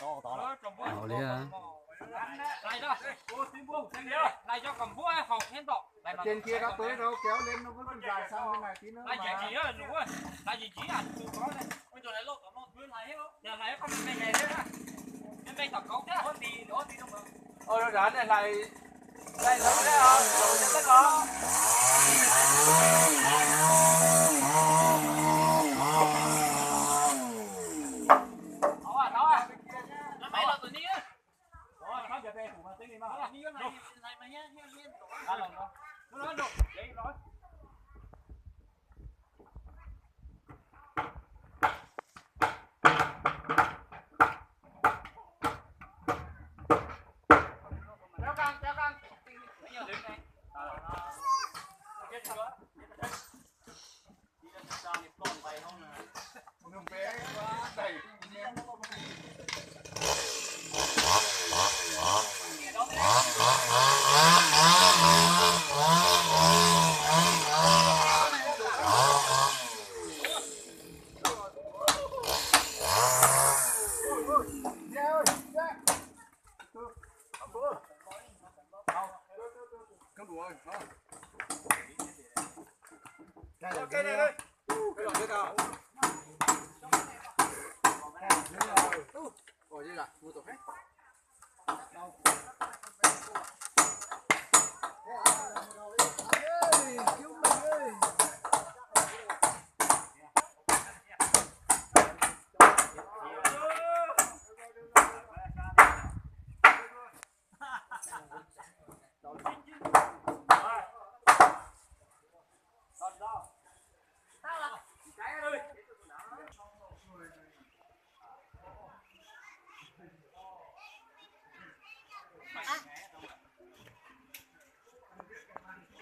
Ồ đi hả? Này đó. Này cho cầm búa học hen tọ. Trên kia đã tới đâu kéo lên nó vẫn dài sang bên này tí nữa. Này gì á đúng rồi. Này gì chỉ ăn từ có này. Bây giờ lấy lột nó cứ lấy hết. Giờ lấy con này này thế á. Em đây tập cống chứ. Đó tí đâu mà. Rồi đó này lại đây đâu đấy hả? Rồi chắc có.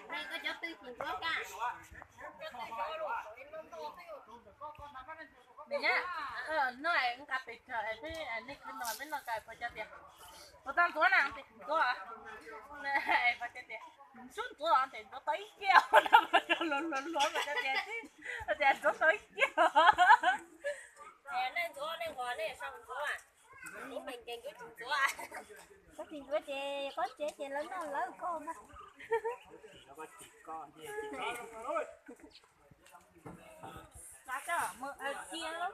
Đây có cho tư tiền có cả. Để nhá. Nó này cũng cặp thịt trời thế anh này cứ nói với nó cài phải cho tiền. Có tăng số nào thì có à? Này phải cho tiền. Xuống số thì nó tới kêu nó luôn phải cho tiền chứ. Tiền số tới kêu. Này số này gọi này xong số à? Những mình tiền của chúng số à? Có tiền của chị lớn nó lớn con á. Nó có chỉ con gì Cá cho chia lắm.